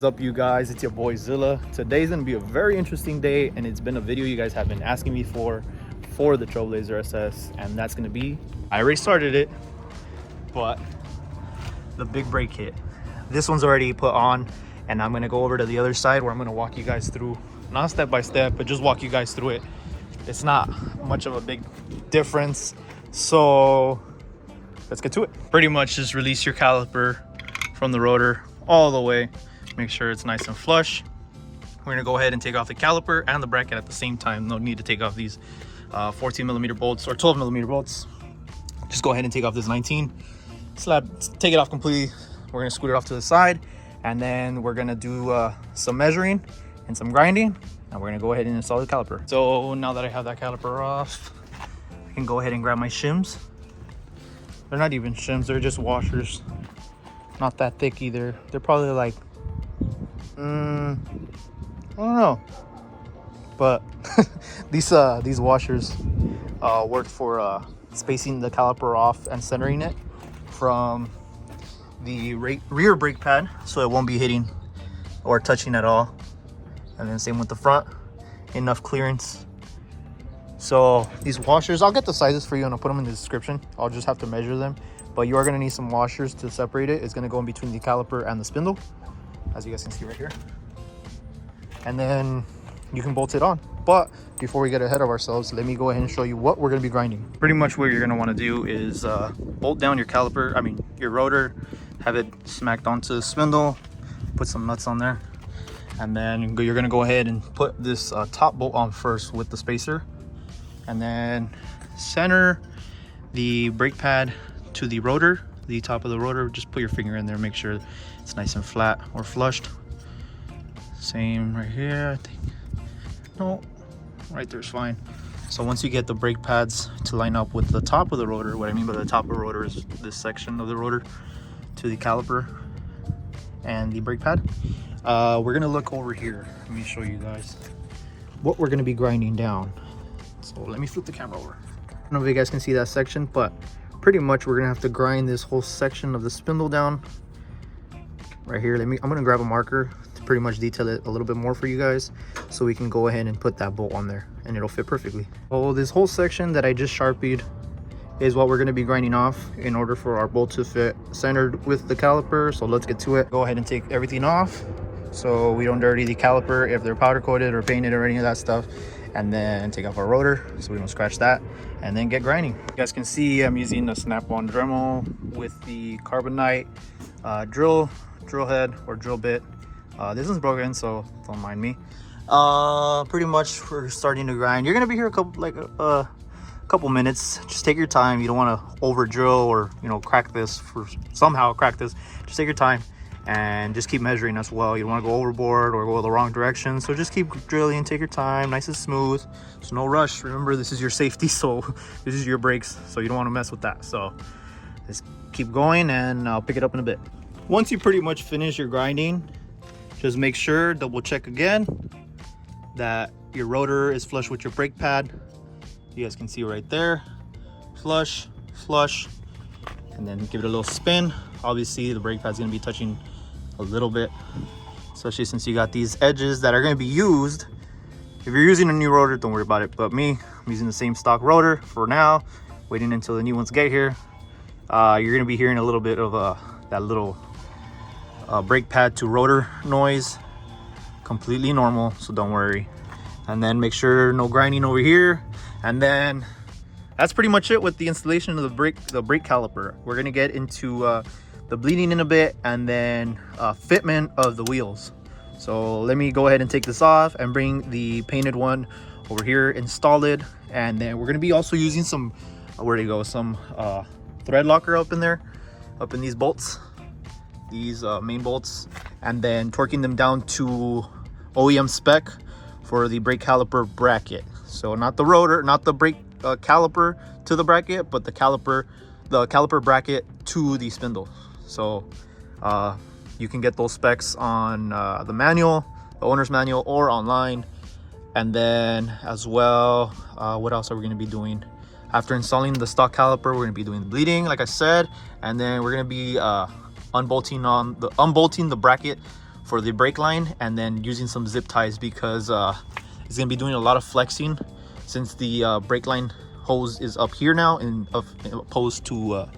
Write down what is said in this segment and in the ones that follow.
What's up, you guys? It's your boy Zilla. Today's gonna be a very interesting day, and it's been a video you guys have been asking me for the Trailblazer SS, and that's gonna be, I already started it, but the big brake kit. This one's already put on, and I'm gonna go over to the other side where I'm gonna walk you guys through, not step by step, but just walk you guys through it. It's not much of a big difference, so let's get to it. Pretty much just release your caliper from the rotor all the way. Make sure it's nice and flush. We're gonna go ahead and take off the caliper and the bracket at the same time. No need to take off these 14mm bolts or 12mm bolts. Just go ahead and take off this 19. Take it off completely. We're gonna scoot it off to the side, and then we're gonna do some measuring and some grinding, and we're gonna go ahead and install the caliper. So now that I have that caliper off, I can go ahead and grab my shims. They're not even shims, they're just washers. Not that thick either. They're probably like, I don't know, but these washers work for spacing the caliper off and centering it from the rear brake pad, so it won't be hitting or touching at all. And then same with the front, enough clearance. So these washers, I'll get the sizes for you and I'll put them in the description. I'll just have to measure them, but you are going to need some washers to separate it. It's going to go in between the caliper and the spindle, as you guys can see right here, and then you can bolt it on. But before we get ahead of ourselves, let me go ahead and show you what we're going to be grinding. Pretty much what you're going to want to do is bolt down your caliper, your rotor, have it smacked onto the spindle, put some nuts on there, and then you're going to go ahead and put this top bolt on first with the spacer, and then center the brake pad to the rotor, the top of the rotor. Just put your finger in there, make sure it's nice and flat or flushed. Same right here, I think. No, right there's fine. So once you get the brake pads to line up with the top of the rotor, what I mean by the top of the rotor is this section of the rotor to the caliper and the brake pad, we're gonna look over here. Let me show you guys what we're gonna be grinding down. So let me flip the camera over. I don't know if you guys can see that section, but pretty much we're gonna have to grind this whole section of the spindle down right here. I'm gonna grab a marker to pretty much detail it a little bit more for you guys, so we can go ahead and put that bolt on there and it'll fit perfectly. So this whole section that I just sharpied is what we're gonna be grinding off in order for our bolt to fit centered with the caliper. So let's get to it. Go ahead and take everything off so we don't dirty the caliper if they're powder coated or painted or any of that stuff, and then take off our rotor so we don't scratch that, and then get grinding. You guys can see I'm using a snap-on Dremel with the carbonite drill head or drill bit. This one's broken, so don't mind me. Pretty much we're starting to grind. You're gonna be here a couple minutes. Just take your time. You don't want to over drill or crack this. Just take your time and just keep measuring as well. You don't want to go overboard or go the wrong direction, so just keep drilling, take your time, nice and smooth. There's no rush. Remember, this is your safety, so this is your brakes, so you don't want to mess with that. So just keep going, and I'll pick it up in a bit. Once you pretty much finish your grinding, just make sure, double check again, that your rotor is flush with your brake pad. You guys can see right there, flush, and then give it a little spin. Obviously the brake pad's going to be touching a little bit, especially since you got these edges that are going to be used. If you're using a new rotor, don't worry about it, but me, I'm using the same stock rotor for now, waiting until the new ones get here. You're going to be hearing a little bit of that little brake pad to rotor noise. Completely normal, so don't worry. And then make sure no grinding over here, and then that's pretty much it with the installation of the brake caliper. We're going to get into the bleeding in a bit, and then fitment of the wheels. So let me go ahead and take this off and bring the painted one over here, install it, and then we're going to be also using some some thread locker up in there, up in these bolts, these main bolts, and then torquing them down to OEM spec for the brake caliper bracket. So not the rotor, not the brake caliper to the bracket, but the caliper bracket to the spindle. So you can get those specs on the manual, the owner's manual, or online. And then as well, what else are we going to be doing? After installing the stock caliper, we're going to be doing the bleeding, like I said, and then we're going to be unbolting the bracket for the brake line, and then using some zip ties because it's gonna be doing a lot of flexing since the brake line hose is up here now and opposed to a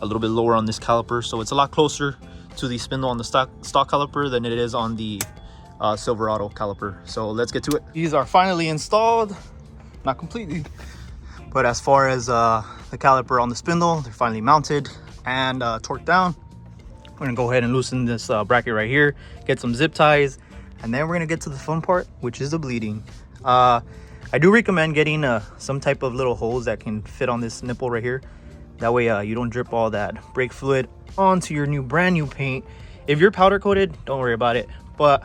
little bit lower on this caliper. So it's a lot closer to the spindle on the stock caliper than it is on the Silverado caliper. So let's get to it. These are finally installed, not completely, but as far as the caliper on the spindle, they're finally mounted and torqued down. We're gonna go ahead and loosen this bracket right here, get some zip ties, and then we're gonna get to the fun part, which is the bleeding. I do recommend getting some type of little hose that can fit on this nipple right here. That way you don't drip all that brake fluid onto your brand new paint. If you're powder coated, don't worry about it. But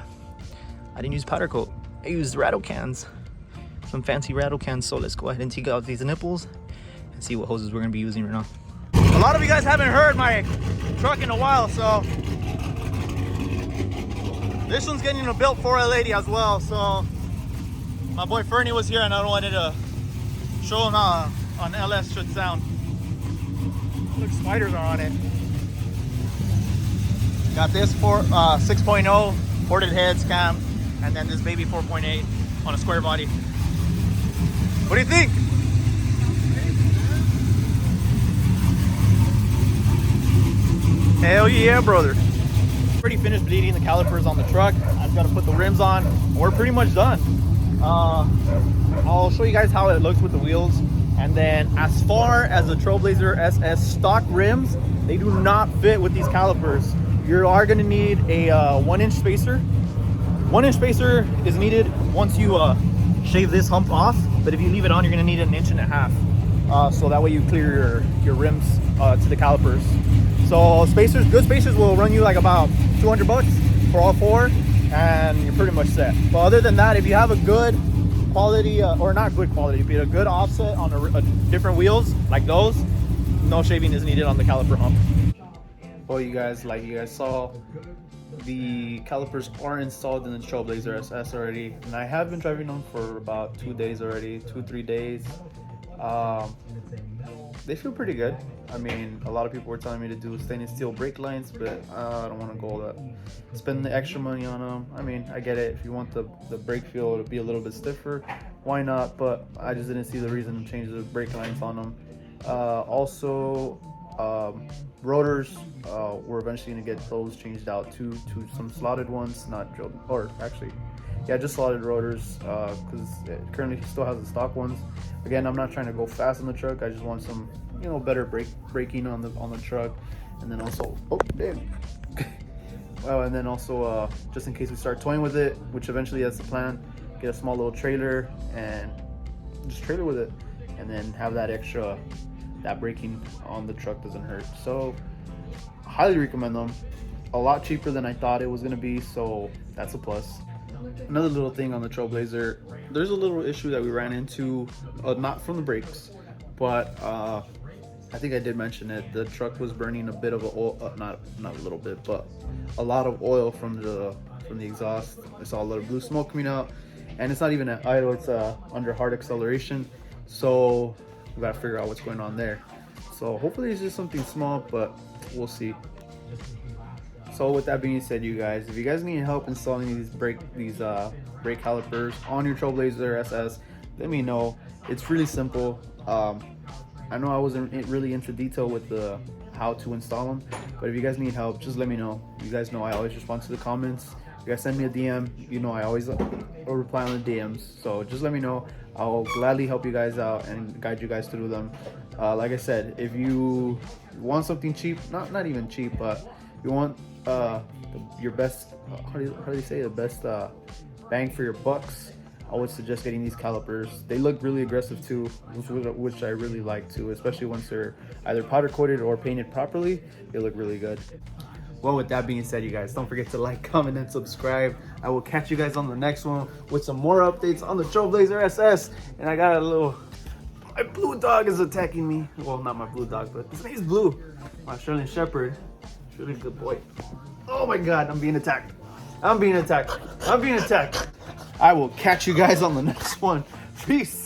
I didn't use powder coat. I used rattle cans, some fancy rattle cans. So let's go ahead and take out these nipples and see what hoses we're gonna be using right now. A lot of you guys haven't heard my truck in a while, so this one's getting built for a lady as well. So my boy Fernie was here and I wanted to show him how an LS should sound. Look, spiders are on it. Got this for 6.0 ported heads cam, and then this baby 4.8 on a square body. What do you think? Hell yeah, brother. Already finished bleeding the calipers on the truck. I've got to put the rims on. We're pretty much done. I'll show you guys how it looks with the wheels. And then as far as the Trailblazer SS stock rims, they do not fit with these calipers. You are going to need a 1-inch spacer. 1-inch spacer is needed once you shave this hump off, but if you leave it on, you're going to need 1.5 inches. So that way you clear your rims to the calipers. So spacers, good spacers will run you like about $200 for all four, and you're pretty much set. But other than that, if you have a good quality, or not good quality, but a good offset on a different wheels like those, no shaving is needed on the caliper hump. Well, you guys, like you guys saw, the calipers are installed in the Trailblazer SS already, and I have been driving them for about 2 days already, 2-3 days. They feel pretty good. I mean, a lot of people were telling me to do stainless steel brake lines, but I don't want to go that, spend the extra money on them. I mean, I get it. If you want the brake feel to be a little bit stiffer, why not? But I just didn't see the reason to change the brake lines on them. Also, rotors, we're eventually going to get those changed out to some slotted ones, not drilled, or actually, yeah, just slotted rotors, because it currently still has the stock ones. Again, I'm not trying to go fast on the truck. I just want some, better braking on the truck, and then also, oh damn. Well, and then also, just in case we start toying with it, which eventually that's the plan, get a small little trailer and just trailer with it, and then have that extra, that braking on the truck doesn't hurt. So, highly recommend them. A lot cheaper than I thought it was gonna be, so that's a plus. Another little thing on the Trailblazer, there's a little issue that we ran into, not from the brakes, but I think I did mention it. The truck was burning a bit of oil, not a little bit, but a lot of oil from the exhaust. I saw a lot of blue smoke coming out, and it's not even at idle, it's under hard acceleration. So we gotta figure out what's going on there. So hopefully it's just something small, but we'll see. So with that being said, you guys, if you guys need help installing these brake calipers on your Trailblazer SS, let me know. It's really simple. I know I wasn't really into detail with the how to install them, but if you guys need help, just let me know. You guys know I always respond to the comments. You guys send me a DM, I always reply on the DMs. So just let me know. I'll gladly help you guys out and guide you guys through them. Like I said, if you want something cheap, not even cheap, but you want your best, how do you say, the best bang for your bucks, I would suggest getting these calipers. They look really aggressive too, which I really like too, especially once they're either powder coated or painted properly. They look really good. Well, with that being said, you guys, don't forget to like, comment, and subscribe. I will catch you guys on the next one with some more updates on the Trailblazer SS. And I got my blue dog is attacking me. Well, not my blue dog, but his name's Blue. My Australian Shepherd. Really good boy. Oh my God, I'm being attacked. I'm being attacked. I will catch you guys on the next one. Peace.